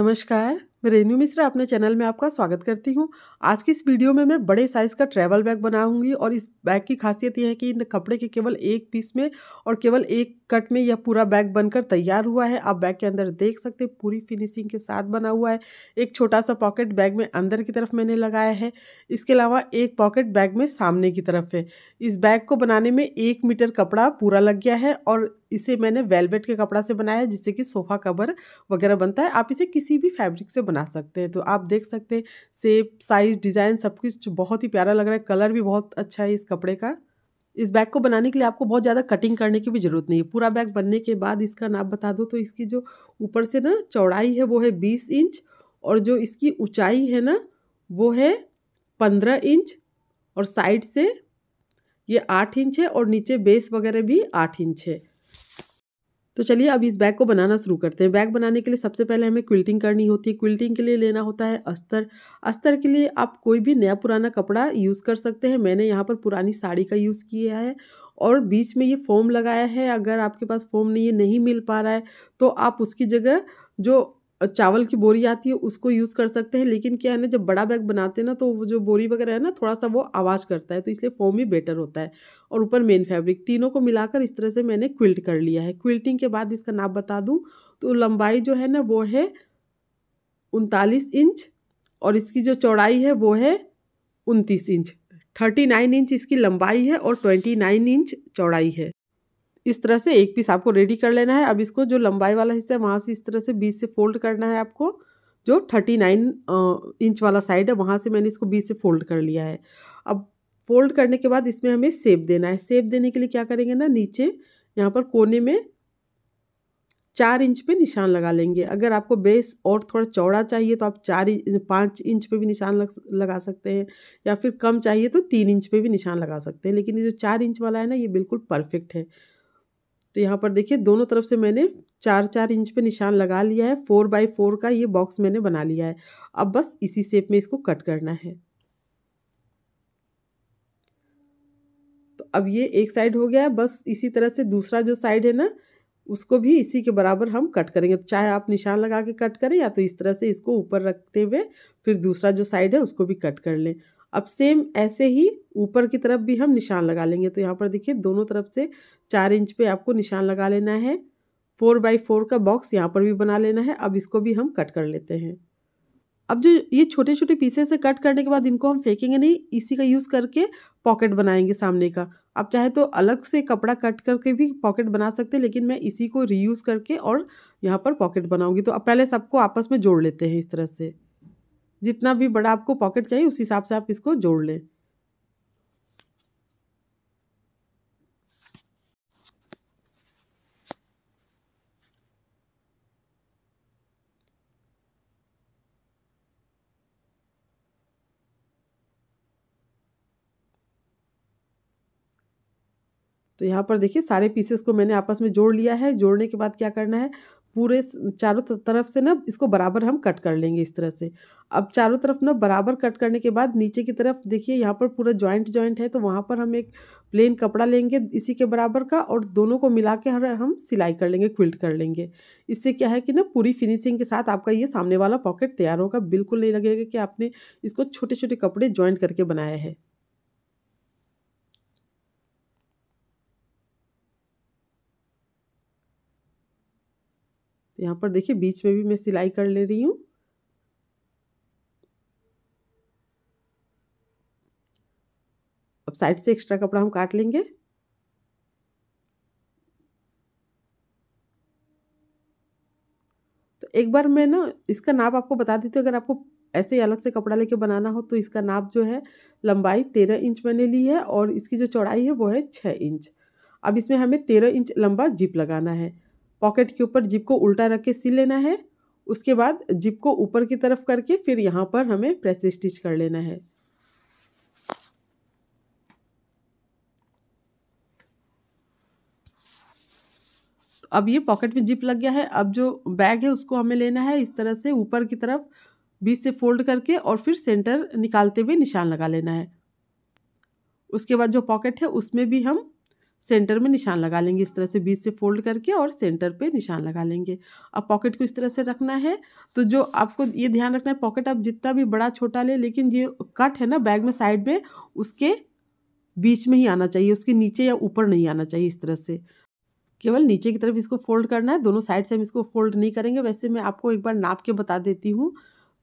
नमस्कार, मैं रेनू मिश्रा अपने चैनल में आपका स्वागत करती हूँ। आज की इस वीडियो में मैं बड़े साइज़ का ट्रैवल बैग बनाऊँगी और इस बैग की खासियत ये है कि इन कपड़े के केवल एक पीस में और केवल एक कट में यह पूरा बैग बनकर तैयार हुआ है। आप बैग के अंदर देख सकते हैं पूरी फिनिशिंग के साथ बना हुआ है। एक छोटा-सा पॉकेट बैग में अंदर की तरफ मैंने लगाया है। इसके अलावा एक पॉकेट बैग में सामने की तरफ है। इस बैग को बनाने में 1 मीटर कपड़ा पूरा लग गया है और इसे मैंने वेलवेट के कपड़ा से बनाया है जिससे कि सोफ़ा कवर वगैरह बनता है। आप इसे किसी भी फैब्रिक से बना सकते हैं। तो आप देख सकते हैं शेप, साइज़, डिज़ाइन सब कुछ बहुत ही प्यारा लग रहा है। कलर भी बहुत अच्छा है इस कपड़े का। इस बैग को बनाने के लिए आपको बहुत ज़्यादा कटिंग करने की भी ज़रूरत नहीं है। पूरा बैग बनने के बाद इसका नाप बता दूँ तो इसकी जो ऊपर से ना चौड़ाई है वो है 20 इंच और जो इसकी ऊँचाई है ना वो है 15 इंच और साइड से ये 8 इंच है और नीचे बेस वगैरह भी 8 इंच है। तो चलिए अब इस बैग को बनाना शुरू करते हैं। बैग बनाने के लिए सबसे पहले हमें क्विल्टिंग करनी होती है। क्विल्टिंग के लिए लेना होता है अस्तर। अस्तर के लिए आप कोई भी नया पुराना कपड़ा यूज़ कर सकते हैं। मैंने यहाँ पर पुरानी साड़ी का यूज़ किया है और बीच में ये फ़ोम लगाया है। अगर आपके पास फ़ोम नहीं मिल पा रहा है तो आप उसकी जगह जो चावल की बोरी आती है उसको यूज़ कर सकते हैं। लेकिन क्या है ना, जब बड़ा बैग बनाते हैं ना तो वो जो बोरी वगैरह है ना थोड़ा-सा वो आवाज़ करता है, तो इसलिए फ़ोम ही बेटर होता है। और ऊपर मेन फैब्रिक, तीनों को मिलाकर इस तरह से मैंने क्विल्ट कर लिया है। क्विल्टिंग के बाद इसका नाप बता दूँ तो लंबाई जो है ना वो है 39 इंच और इसकी जो चौड़ाई है वो है 29 इंच। 39 इंच इसकी लंबाई है और 29 इंच चौड़ाई है। इस तरह से एक पीस आपको रेडी कर लेना है। अब इसको जो लंबाई वाला हिस्सा है वहाँ से इस तरह से बीच से फ़ोल्ड करना है आपको। जो 39 इंच वाला साइड है वहाँ से मैंने इसको बीच से फ़ोल्ड कर लिया है। अब फ़ोल्ड करने के बाद इसमें हमें शेप देना है। शेप देने के लिए क्या करेंगे ना, नीचे यहाँ पर कोने में 4 इंच पे निशान लगा लेंगे। अगर आपको बेस और थोड़ा चौड़ा चाहिए तो आप 5 इंच पे भी निशान लगा सकते हैं या फिर कम चाहिए तो 3 इंच पे भी निशान लगा सकते हैं। लेकिन ये जो 4 इंच वाला है ना ये बिल्कुल परफेक्ट है। तो यहाँ पर देखिए दोनों तरफ से मैंने 4-4 इंच पे निशान लगा लिया है। 4 बाई 4 का ये बॉक्स मैंने बना लिया है। अब बस इसी शेप में इसको कट करना है। तो अब ये एक साइड हो गया है। बस इसी तरह से दूसरा जो साइड है ना उसको भी इसी के बराबर हम कट करेंगे। तो चाहे आप निशान लगा के कट करें या तो इस तरह से इसको ऊपर रखते हुए फिर दूसरा जो साइड है उसको भी कट कर लें। अब सेम ऐसे ही ऊपर की तरफ भी हम निशान लगा लेंगे। तो यहाँ पर देखिए दोनों तरफ से 4 इंच पे आपको निशान लगा लेना है। 4 बाई 4 का बॉक्स यहाँ पर भी बना लेना है। अब इसको भी हम कट कर लेते हैं। अब जो ये छोटे-छोटे पीसेस से कट करने के बाद इनको हम फेंकेंगे नहीं, इसी का यूज़ करके पॉकेट बनाएँगे सामने का। आप चाहे तो अलग से कपड़ा कट करके भी पॉकेट बना सकते हैं, लेकिन मैं इसी को रीयूज़ करके और यहाँ पर पॉकेट बनाऊँगी। तो अब पहले सबको आपस में जोड़ लेते हैं इस तरह से। जितना भी बड़ा आपको पॉकेट चाहिए उस हिसाब से आप इसको जोड़ लें। तो यहाँ पर देखिए सारे पीसेस को मैंने आपस में जोड़ लिया है। जोड़ने के बाद क्या करना है, पूरे चारों तरफ से ना इसको बराबर हम कट कर लेंगे इस तरह से। अब चारों तरफ ना बराबर कट करने के बाद नीचे की तरफ देखिए यहाँ पर पूरा जॉइंट है तो वहाँ पर हम एक प्लेन कपड़ा लेंगे इसी के बराबर का और दोनों को मिला के हम सिलाई कर लेंगे, क्विल्ट कर लेंगे। इससे क्या है कि ना पूरी फिनिशिंग के साथ आपका ये सामने वाला पॉकेट तैयार होगा। बिल्कुल नहीं लगेगा कि आपने इसको छोटे-छोटे कपड़े जॉइंट करके बनाया है। तो यहाँ पर देखिए बीच में भी मैं सिलाई कर ले रही हूँ। अब साइड से एक्स्ट्रा कपड़ा हम काट लेंगे। तो एक बार मैं ना इसका नाप आपको बता देती हूँ। अगर आपको ऐसे ही अलग से कपड़ा लेके बनाना हो तो इसका नाप जो है लंबाई 13 इंच मैंने ली है और इसकी जो चौड़ाई है वो है 6 इंच। अब इसमें हमें 13 इंच लंबा जिप लगाना है। पॉकेट के ऊपर जिप को उल्टा रख के सिल लेना है। उसके बाद जिप को ऊपर की तरफ करके फिर यहाँ पर हमें प्रेस स्टिच कर लेना है। अब ये पॉकेट में जिप लग गया है। अब जो बैग है उसको हमें लेना है इस तरह से ऊपर की तरफ बीच से फोल्ड करके और फिर सेंटर निकालते हुए निशान लगा लेना है। उसके बाद जो पॉकेट है उसमें भी हम सेंटर में निशान लगा लेंगे। इस तरह से बीच से फोल्ड करके और सेंटर पे निशान लगा लेंगे। अब पॉकेट को इस तरह से रखना है। तो जो आपको ये ध्यान रखना है, पॉकेट आप जितना भी बड़ा छोटा ले, लेकिन ये कट है ना बैग में साइड में, उसके बीच में ही आना चाहिए, उसके नीचे या ऊपर नहीं आना चाहिए। इस तरह से केवल नीचे की तरफ इसको फोल्ड करना है, दोनों साइड से हम इसको फोल्ड नहीं करेंगे। वैसे मैं आपको एक बार नाप के बता देती हूँ।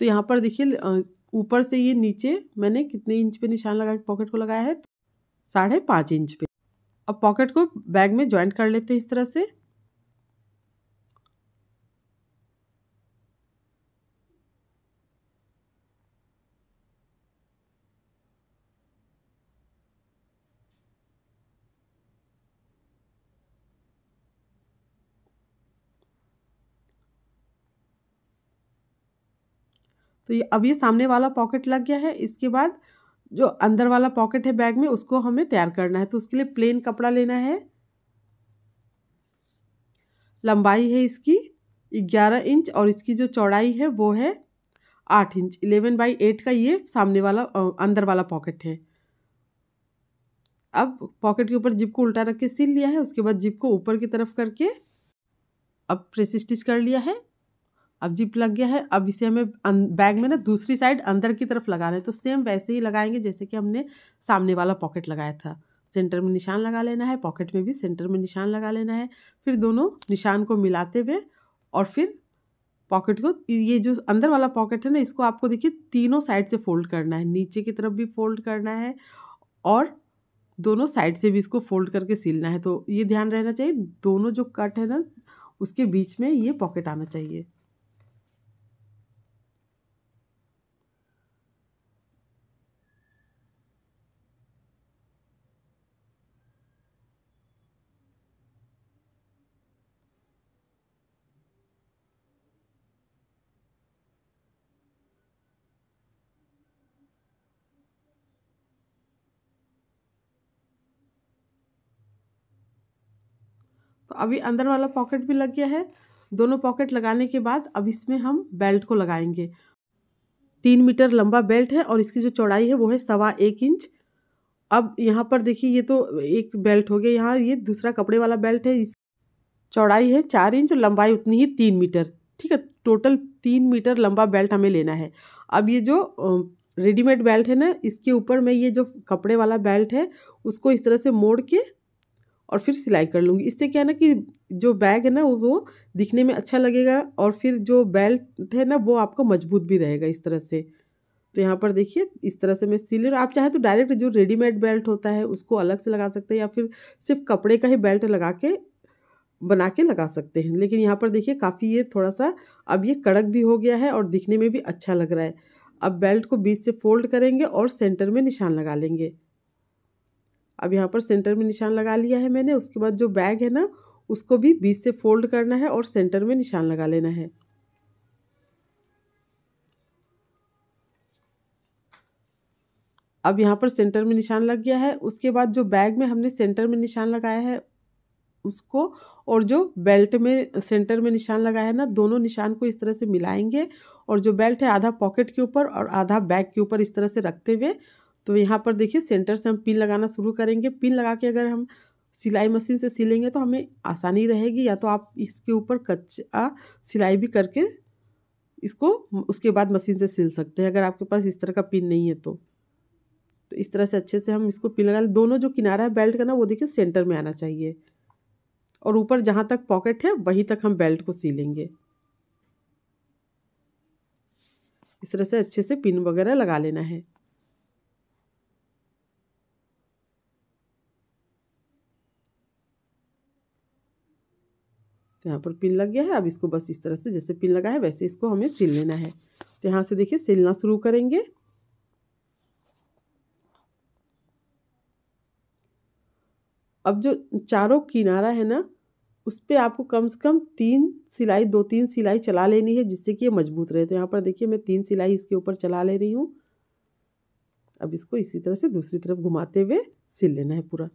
तो यहाँ पर देखिए ऊपर से ये नीचे मैंने कितने इंच पे निशान लगा के पॉकेट को लगाया है, 5.5 इंच पे। अब पॉकेट को बैग में ज्वाइंट कर लेते हैं इस तरह से। तो ये अब ये सामने वाला पॉकेट लग गया है। इसके बाद जो अंदर वाला पॉकेट है बैग में, उसको हमें तैयार करना है। तो उसके लिए प्लेन कपड़ा लेना है। लंबाई है इसकी 11 इंच और इसकी जो चौड़ाई है वो है 8 इंच। 11/8 का ये सामने वाला अंदर वाला पॉकेट है। अब पॉकेट के ऊपर जिप को उल्टा रख के सिल लिया है। उसके बाद जिप को ऊपर की तरफ करके अब प्रेस स्टिच कर लिया है। अब जिप लग गया है। अब इसे हमें बैग में ना दूसरी साइड अंदर की तरफ लगाना है। तो सेम वैसे ही लगाएंगे जैसे कि हमने सामने वाला पॉकेट लगाया था। सेंटर में निशान लगा लेना है, पॉकेट में भी सेंटर में निशान लगा लेना है। फिर दोनों निशान को मिलाते हुए और फिर पॉकेट को, ये जो अंदर वाला पॉकेट है ना, इसको आपको देखिए तीनों साइड से फोल्ड करना है। नीचे की तरफ भी फोल्ड करना है और दोनों साइड से भी इसको फोल्ड करके सिलना है। तो ये ध्यान रहना चाहिए, दोनों जो कट है ना उसके बीच में ये पॉकेट आना चाहिए। तो अभी अंदर वाला पॉकेट भी लग गया है। दोनों पॉकेट लगाने के बाद अब इसमें हम बेल्ट को लगाएंगे। 3 मीटर लंबा बेल्ट है और इसकी जो चौड़ाई है वो है 1.25 इंच। अब यहाँ पर देखिए ये तो एक बेल्ट हो गया। यहाँ ये दूसरा कपड़े वाला बेल्ट है। इस चौड़ाई है 4 इंच और लंबाई उतनी ही 3 मीटर। ठीक है, टोटल 3 मीटर लंबा बेल्ट हमें लेना है। अब ये जो रेडीमेड बेल्ट है ना, इसके ऊपर मैं ये जो कपड़े वाला बेल्ट है उसको इस तरह से मोड़ के और फिर सिलाई कर लूँगी। इससे क्या है ना कि जो बैग है ना वो दिखने में अच्छा लगेगा और फिर जो बेल्ट है ना वो आपको मजबूत भी रहेगा इस तरह से। तो यहाँ पर देखिए इस तरह से मैं सिल रहा। आप चाहे तो डायरेक्ट जो रेडीमेड बेल्ट होता है उसको अलग से लगा सकते हैं या फिर सिर्फ कपड़े का ही बेल्ट लगा के बना के लगा सकते हैं। लेकिन यहाँ पर देखिए काफ़ी ये थोड़ा सा अब ये कड़क भी हो गया है और दिखने में भी अच्छा लग रहा है। अब बेल्ट को बीच से फोल्ड करेंगे और सेंटर में निशान लगा लेंगे। अब यहाँ पर सेंटर में निशान लगा लिया है मैंने। उसके बाद जो बैग है ना उसको भी बीच से फोल्ड करना है और सेंटर में निशान लगा लेना है। अब यहाँ पर सेंटर में निशान लग गया है। उसके बाद जो बैग में हमने सेंटर में निशान लगाया है उसको और जो बेल्ट में सेंटर में निशान लगाया है ना, दोनों निशान को इस तरह से मिलाएंगे और जो बेल्ट है आधा पॉकेट के ऊपर और आधा बैग के ऊपर इस तरह से रखते हुए, तो यहाँ पर देखिए सेंटर से हम पिन लगाना शुरू करेंगे। पिन लगा के अगर हम सिलाई मशीन से सिलेंगे तो हमें आसानी रहेगी, या तो आप इसके ऊपर कच्चा सिलाई भी करके इसको उसके बाद मशीन से सिल सकते हैं अगर आपके पास इस तरह का पिन नहीं है तो इस तरह से अच्छे से हम इसको पिन लगा लें। दोनों जो किनारा है बेल्ट का ना वो देखिए सेंटर में आना चाहिए और ऊपर जहाँ तक पॉकेट है वहीं तक हम बेल्ट को सिलेंगे। इस तरह से अच्छे से पिन वगैरह लगा लेना है। तो यहाँ पर पिन लग गया है। अब इसको बस इस तरह से जैसे पिन लगा है वैसे इसको हमें सिल लेना है। तो यहाँ से देखिए सिलना शुरू करेंगे। अब जो चारों किनारा है ना उस पे आपको कम से कम 2-3 सिलाई चला लेनी है जिससे कि ये मजबूत रहे। तो यहाँ पर देखिए मैं 3 सिलाई इसके ऊपर चला ले रही हूँ। अब इसको इसी तरह से दूसरी तरफ घुमाते हुए सिल लेना है पूरा।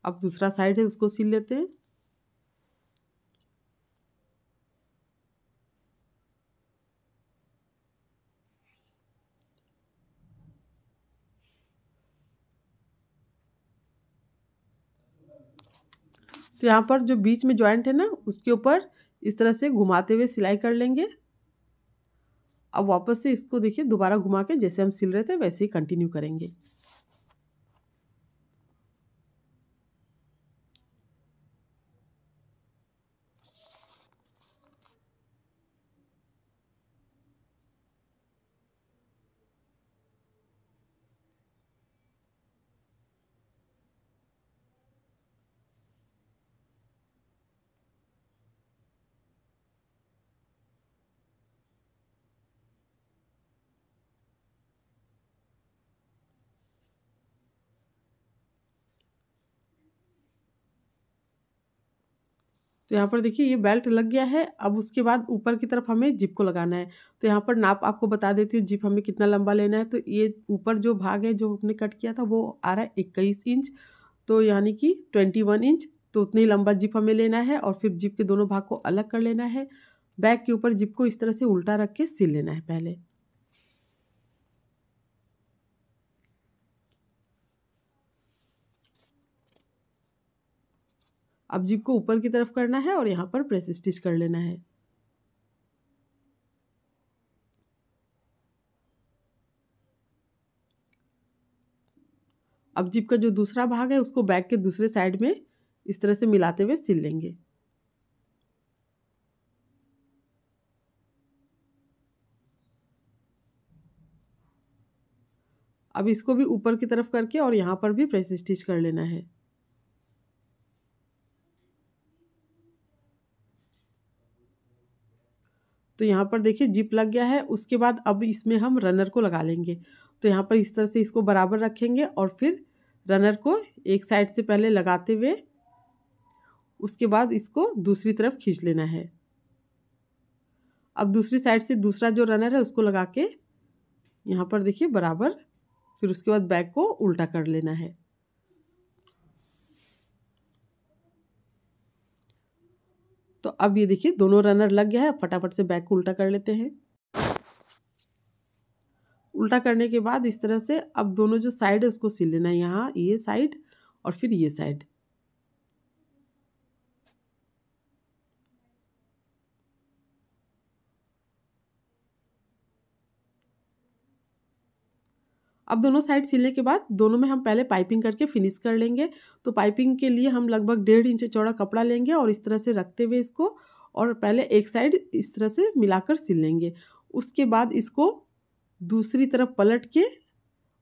अब दूसरा साइड है उसको सिल लेते हैं। तो यहाँ पर जो बीच में जॉइंट है ना उसके ऊपर इस तरह से घुमाते हुए सिलाई कर लेंगे। अब वापस से इसको देखिए दोबारा घुमा के जैसे हम सिल रहे थे वैसे ही कंटिन्यू करेंगे। तो यहाँ पर देखिए ये बेल्ट लग गया है। अब उसके बाद ऊपर की तरफ हमें जिप को लगाना है। तो यहाँ पर नाप आपको बता देती हूँ जिप हमें कितना लंबा लेना है। तो ये ऊपर जो भाग है जो हमने कट किया था वो आ रहा है 21 इंच, तो यानी कि 21 इंच। तो उतनी लंबा जिप हमें लेना है और फिर जिप के दोनों भाग को अलग कर लेना है। बैक के ऊपर जिप को इस तरह से उल्टा रख के सिल लेना है पहले। अब जिप को ऊपर की तरफ करना है और यहाँ पर प्रेस स्टिच कर लेना है। अब जिप का जो दूसरा भाग है उसको बैक के दूसरे साइड में इस तरह से मिलाते हुए सिल लेंगे। अब इसको भी ऊपर की तरफ करके और यहाँ पर भी प्रेस स्टिच कर लेना है। तो यहाँ पर देखिए जिप लग गया है। उसके बाद अब इसमें हम रनर को लगा लेंगे। तो यहाँ पर इस तरह से इसको बराबर रखेंगे और फिर रनर को एक साइड से पहले लगाते हुए उसके बाद इसको दूसरी तरफ खींच लेना है। अब दूसरी साइड से दूसरा जो रनर है उसको लगा के यहाँ पर देखिए बराबर, फिर उसके बाद बैक को उल्टा कर लेना है। तो अब ये देखिए दोनों रनर लग गया है। फटाफट से बैक को उल्टा कर लेते हैं। उल्टा करने के बाद इस तरह से अब दोनों जो साइड है उसको सिल लेना है, यहाँ ये साइड और फिर ये साइड। अब दोनों साइड सिलने के बाद दोनों में हम पहले पाइपिंग करके फिनिश कर लेंगे। तो पाइपिंग के लिए हम लगभग 1.5 इंच चौड़ा कपड़ा लेंगे और इस तरह से रखते हुए इसको और पहले एक साइड इस तरह से मिलाकर सिल लेंगे। उसके बाद इसको दूसरी तरफ पलट के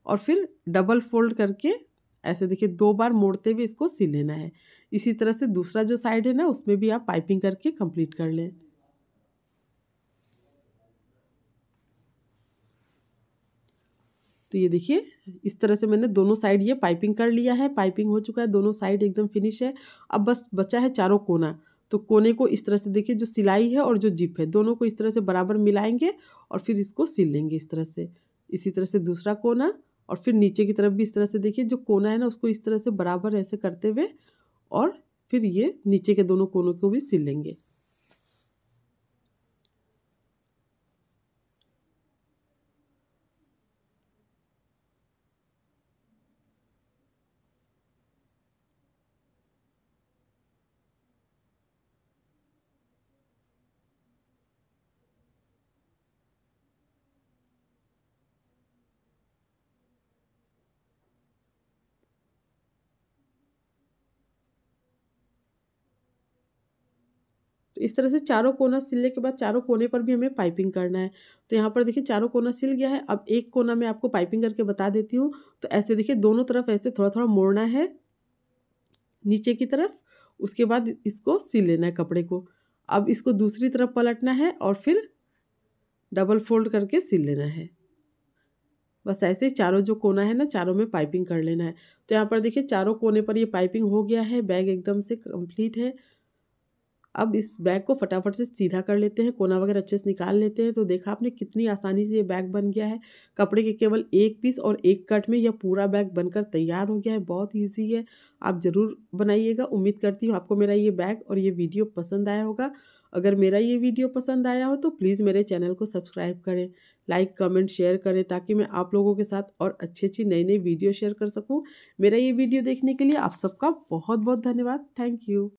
और फिर डबल फोल्ड करके ऐसे देखिए 2 बार मोड़ते हुए इसको सिल लेना है। इसी तरह से दूसरा जो साइड है ना उसमें भी आप पाइपिंग करके कंप्लीट कर लें। तो ये देखिए इस तरह से मैंने दोनों साइड ये पाइपिंग कर लिया है। पाइपिंग हो चुका है, दोनों साइड एकदम फिनिश है। अब बस बचा है चारों कोना। तो कोने को इस तरह से देखिए जो सिलाई है और जो जिप है दोनों को इस तरह से बराबर मिलाएंगे और फिर इसको सिल लेंगे इस तरह से। इसी तरह से दूसरा कोना और फिर नीचे की तरफ भी इस तरह से देखिए जो कोना है ना उसको इस तरह से बराबर ऐसे करते हुए और फिर ये नीचे के दोनों कोनों को भी सिल लेंगे। तो इस तरह से चारों कोना सिलने के बाद चारों कोने पर भी हमें पाइपिंग करना है। तो यहाँ पर देखिए चारों कोना सिल गया है। अब एक कोना मैं आपको पाइपिंग करके बता देती हूँ। तो ऐसे देखिए दोनों तरफ ऐसे थोड़ा थोड़ा मोड़ना है नीचे की तरफ। उसके बाद इसको सिल लेना है कपड़े को। अब इसको दूसरी तरफ पलटना है और फिर डबल फोल्ड करके सिल लेना है। बस ऐसे ही चारों जो कोना है ना चारों में पाइपिंग कर लेना है। तो यहाँ पर देखिए चारों कोने पर ये पाइपिंग हो गया है। बैग एकदम से कंप्लीट है। अब इस बैग को फटाफट से सीधा कर लेते हैं, कोना वगैरह अच्छे से निकाल लेते हैं। तो देखा आपने कितनी आसानी से ये बैग बन गया है। कपड़े के केवल एक पीस और एक कट में यह पूरा बैग बनकर तैयार हो गया है। बहुत ईजी है, आप ज़रूर बनाइएगा। उम्मीद करती हूँ आपको मेरा ये बैग और ये वीडियो पसंद आया होगा। अगर मेरा ये वीडियो पसंद आया हो तो प्लीज़ मेरे चैनल को सब्सक्राइब करें, लाइक कमेंट शेयर करें, ताकि मैं आप लोगों के साथ और अच्छी नई वीडियो शेयर कर सकूँ। मेरा ये वीडियो देखने के लिए आप सबका बहुत बहुत धन्यवाद। Thank you.